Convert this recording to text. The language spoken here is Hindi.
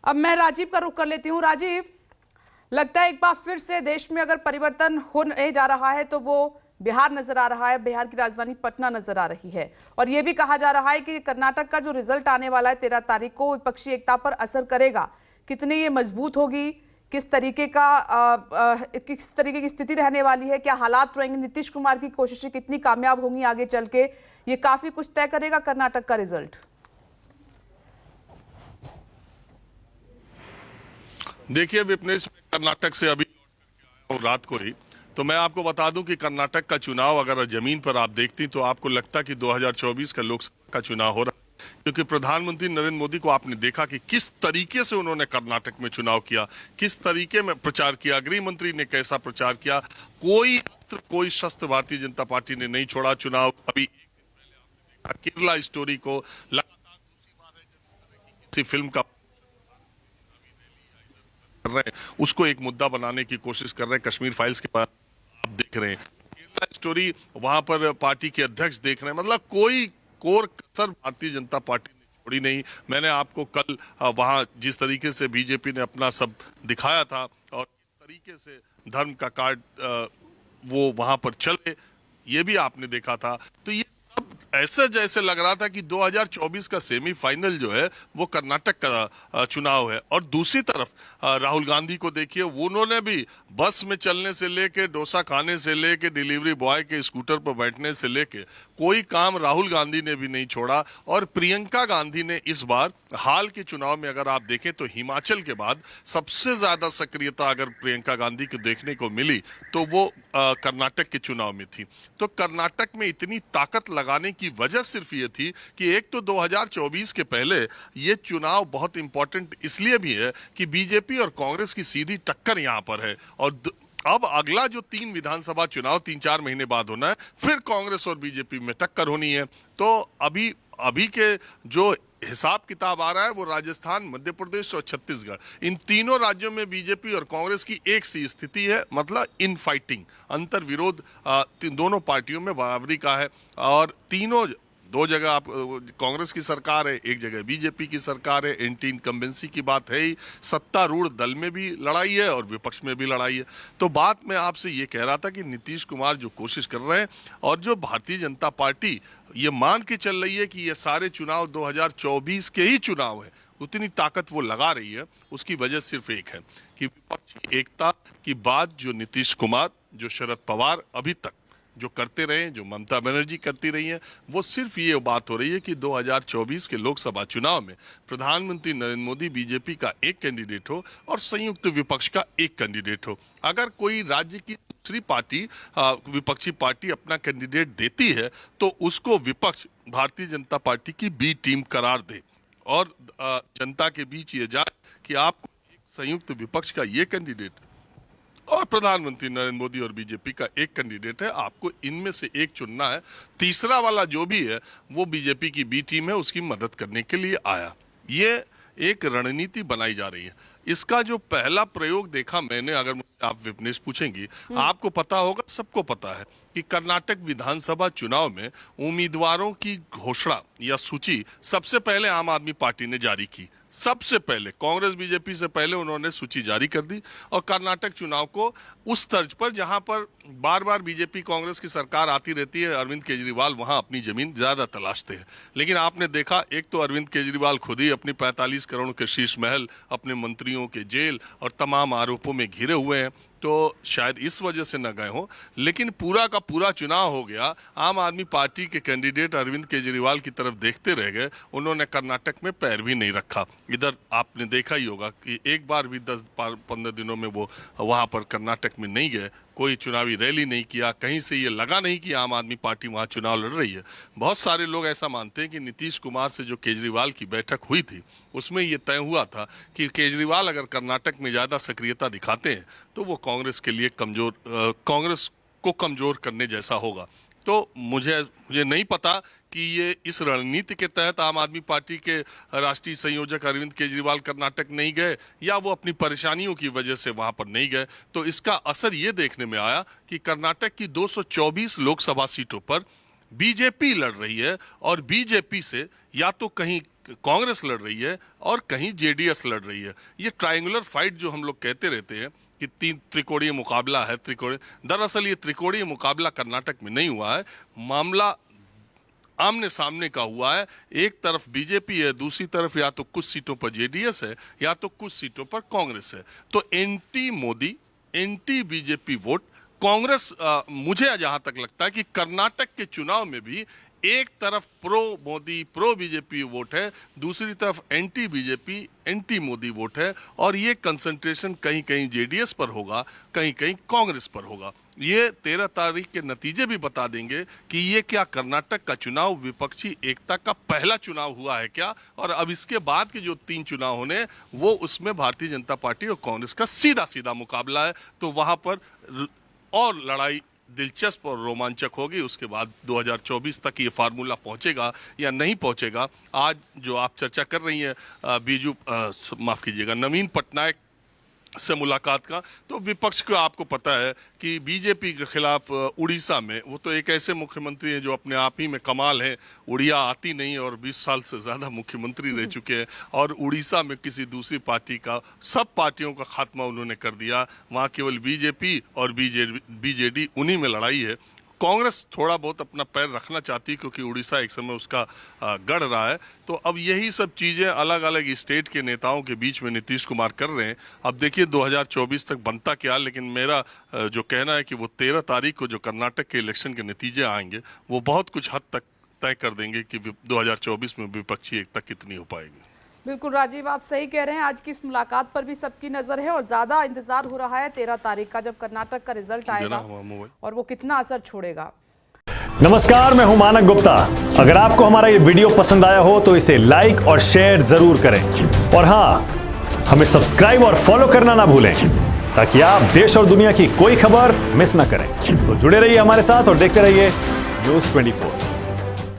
अब मैं राजीव का रुख कर लेती हूँ। राजीव, लगता है एक बार फिर से देश में अगर परिवर्तन होने जा रहा है तो वो बिहार नजर आ रहा है। बिहार की राजधानी पटना नजर आ रही है और ये भी कहा जा रहा है कि कर्नाटक का जो रिजल्ट आने वाला है 13 तारीख को, विपक्षी एकता पर असर करेगा। कितनी ये मजबूत होगी, किस तरीके की स्थिति रहने वाली है, क्या हालात रहेंगे, नीतीश कुमार की कोशिशें कितनी कामयाब होंगी आगे चल के, ये काफी कुछ तय करेगा कर्नाटक का रिजल्ट। देखिए विपनेश, कर्नाटक से अभी रात को ही तो मैं आपको बता दूं कि कर्नाटक का चुनाव अगर जमीन पर आप देखती तो आपको लगता कि 2024 का लोकसभा का चुनाव हो रहा है, क्योंकि प्रधानमंत्री नरेंद्र मोदी को आपने देखा कि किस तरीके से उन्होंने कर्नाटक में चुनाव किया, किस तरीके में प्रचार किया, गृह मंत्री ने कैसा प्रचार किया। कोई शस्त्र भारतीय जनता पार्टी ने नहीं छोड़ा। चुनाव अभी केरला स्टोरी को लगातार दूसरी बार है जब इस तरह की किसी फिल्म का कर रहे हैं, उसको एक मुद्दा बनाने की कोशिश कर रहे हैं। कश्मीर फाइल्स के बाद आप देख रहे हैं केरला स्टोरी, वहां पर पार्टी के अध्यक्ष देख रहे हैं। मतलब कोई कोर कसर भारतीय जनता पार्टी ने छोड़ी नहीं। मैंने आपको कल वहां जिस तरीके से बीजेपी ने अपना सब दिखाया था और किस तरीके से धर्म का कार्ड वो वहां पर चले, ये भी आपने देखा था। तो ये सब ऐसा जैसे लग रहा था कि 2024 का सेमीफाइनल जो है वो कर्नाटक का चुनाव है। और दूसरी तरफ राहुल गांधी को देखिए, उन्होंने भी बस में चलने से लेके, डोसा खाने से लेके, डिलीवरी बॉय के स्कूटर पर बैठने से लेके कोई काम राहुल गांधी ने भी नहीं छोड़ा। और प्रियंका गांधी ने इस बार हाल के चुनाव में अगर आप देखें तो हिमाचल के बाद सबसे ज्यादा सक्रियता अगर प्रियंका गांधी को देखने को मिली तो वो कर्नाटक के चुनाव में थी। तो कर्नाटक में इतनी ताकत लगाने की वजह सिर्फ ये थी कि एक तो 2024 के पहले ये चुनाव बहुत इंपॉर्टेंट इसलिए भी है कि बीजेपी और कांग्रेस की सीधी टक्कर यहां पर है। और अब अगला जो 3 विधानसभा चुनाव 3-4 महीने बाद होना है, फिर कांग्रेस और बीजेपी में टक्कर होनी है। तो अभी के जो हिसाब किताब आ रहा है वो राजस्थान, मध्य प्रदेश और छत्तीसगढ़, इन तीनों राज्यों में बीजेपी और कांग्रेस की एक सी स्थिति है। मतलब इन फाइटिंग, अंतर विरोध दोनों पार्टियों में बराबरी का है। और तीनों, 2 जगह आप कांग्रेस की सरकार है, एक जगह बीजेपी की सरकार है। एंटी इनकम्बेंसी की बात है ही, सत्तारूढ़ दल में भी लड़ाई है और विपक्ष में भी लड़ाई है। तो बात मैं आपसे ये कह रहा था कि नीतीश कुमार जो कोशिश कर रहे हैं और जो भारतीय जनता पार्टी ये मान के चल रही है कि ये सारे चुनाव 2024 के ही चुनाव है, उतनी ताकत वो लगा रही है, उसकी वजह सिर्फ एक है कि विपक्षी एकता की बात जो नीतीश कुमार, जो शरद पवार अभी तक जो करते रहे, जो ममता बनर्जी करती रही है, वो सिर्फ ये बात हो रही है कि 2024 के लोकसभा चुनाव में प्रधानमंत्री नरेंद्र मोदी बीजेपी का एक कैंडिडेट हो और संयुक्त विपक्ष का एक कैंडिडेट हो। अगर कोई राज्य की दूसरी पार्टी, विपक्षी पार्टी अपना कैंडिडेट देती है तो उसको विपक्ष भारतीय जनता पार्टी की बी टीम करार दे और जनता के बीच ये जाए कि आपको एक संयुक्त विपक्ष का ये कैंडिडेट और प्रधानमंत्री नरेंद्र मोदी और बीजेपी का एक कैंडिडेट है, आपको इनमें से एक चुनना है। तीसरा वाला जो भी है वो बीजेपी की बी टीम है, उसकी मदद करने के लिए आया। ये एक रणनीति बनाई जा रही है। इसका जो पहला प्रयोग देखा मैंने, अगर मुझसे आप विपनेश पूछेंगी, आपको पता होगा, सबको पता है कि कर्नाटक विधानसभा चुनाव में उम्मीदवारों की घोषणा या सूची सबसे पहले आम आदमी पार्टी ने जारी की। सबसे पहले कांग्रेस बीजेपी से पहले उन्होंने सूची जारी कर दी और कर्नाटक चुनाव को उस तर्ज पर जहां पर बार बार बीजेपी कांग्रेस की सरकार आती रहती है, अरविंद केजरीवाल वहां अपनी जमीन ज्यादा तलाशते हैं। लेकिन आपने देखा, एक तो अरविंद केजरीवाल खुद ही अपनी 45 करोड़ के शीश महल, अपने मंत्रियों के जेल और तमाम आरोपों में घिरे हुए हैं, तो शायद इस वजह से न गए हों। लेकिन पूरा का पूरा चुनाव हो गया, आम आदमी पार्टी के कैंडिडेट अरविंद केजरीवाल की तरफ देखते रह गए, उन्होंने कर्नाटक में पैर भी नहीं रखा। इधर आपने देखा ही होगा कि एक बार भी 10-15 दिनों में वो वहां पर कर्नाटक में नहीं गए, कोई चुनावी रैली नहीं किया, कहीं से ये लगा नहीं कि आम आदमी पार्टी वहां चुनाव लड़ रही है। बहुत सारे लोग ऐसा मानते हैं कि नीतीश कुमार से जो केजरीवाल की बैठक हुई थी उसमें ये तय हुआ था कि केजरीवाल अगर कर्नाटक में ज्यादा सक्रियता दिखाते हैं तो वो कांग्रेस के लिए कांग्रेस को कमजोर करने जैसा होगा। तो मुझे नहीं पता कि ये इस रणनीति के तहत आम आदमी पार्टी के राष्ट्रीय संयोजक अरविंद केजरीवाल कर्नाटक नहीं गए या वो अपनी परेशानियों की वजह से वहां पर नहीं गए। तो इसका असर ये देखने में आया कि कर्नाटक की 224 लोकसभा सीटों पर बीजेपी लड़ रही है और बीजेपी से या तो कहीं कांग्रेस लड़ रही है और कहीं जेडीएस लड़ रही है। ये ट्रायंगुलर फाइट जो हम लोग कहते रहते हैं कि तीन त्रिकोणीय मुकाबला है, दरअसल ये त्रिकोणीय मुकाबला कर्नाटक में नहीं हुआ है। मामला आमने सामने का हुआ है। एक तरफ बीजेपी है, दूसरी तरफ या तो कुछ सीटों पर जेडीएस है या तो कुछ सीटों पर कांग्रेस है। तो anti Modi, anti BJP vote Congress, मुझे जहां तक लगता है कि कर्नाटक के चुनाव में भी एक तरफ pro Modi pro BJP vote है, दूसरी तरफ anti BJP anti Modi vote है, और ये कंसंट्रेशन कहीं कहीं जेडीएस पर होगा, कहीं कहीं कांग्रेस पर होगा। ये 13 तारीख के नतीजे भी बता देंगे कि ये क्या कर्नाटक का चुनाव विपक्षी एकता का पहला चुनाव हुआ है क्या, और अब इसके बाद के जो 3 चुनाव होने वो उसमें भारतीय जनता पार्टी और कांग्रेस का सीधा सीधा मुकाबला है। तो वहां पर और लड़ाई दिलचस्प और रोमांचक होगी। उसके बाद 2024 तक ये फार्मूला पहुंचेगा या नहीं पहुंचेगा। आज जो आप चर्चा कर रही हैं माफ कीजिएगा, नवीन पटनायक से मुलाकात का, तो विपक्ष को आपको पता है कि बीजेपी के खिलाफ उड़ीसा में वो तो एक ऐसे मुख्यमंत्री हैं जो अपने आप ही में कमाल है। उड़िया आती नहीं और 20 साल से ज़्यादा मुख्यमंत्री रह चुके हैं, और उड़ीसा में किसी दूसरी पार्टी का, सब पार्टियों का खात्मा उन्होंने कर दिया। वहाँ केवल बीजेपी और बीजेडी उन्हीं में लड़ाई है। कांग्रेस थोड़ा बहुत अपना पैर रखना चाहती क्योंकि उड़ीसा एक समय उसका गढ़ रहा है। तो अब यही सब चीज़ें अलग अलग स्टेट के नेताओं के बीच में नीतीश कुमार कर रहे हैं। अब देखिए 2024 तक बनता क्या, लेकिन मेरा जो कहना है कि वो 13 तारीख को जो कर्नाटक के इलेक्शन के नतीजे आएंगे वो बहुत कुछ हद तक तय कर देंगे कि 2024 में विपक्षी एकता कितनी हो पाएगी। बिल्कुल राजीव, आप सही कह रहे हैं। आज की इस मुलाकात पर भी सबकी नजर है और ज्यादा इंतजार हो रहा है 13 तारीख का, जब कर्नाटक का रिजल्ट आएगा और वो कितना असर छोड़ेगा। नमस्कार, मैं हूं मानक गुप्ता। अगर आपको हमारा ये वीडियो पसंद आया हो तो इसे लाइक और शेयर जरूर करें, और हां, हमें सब्सक्राइब और फॉलो करना ना भूलें ताकि आप देश और दुनिया की कोई खबर मिस ना करें। तो जुड़े रहिए हमारे साथ और देखते रहिए न्यूज़ 24।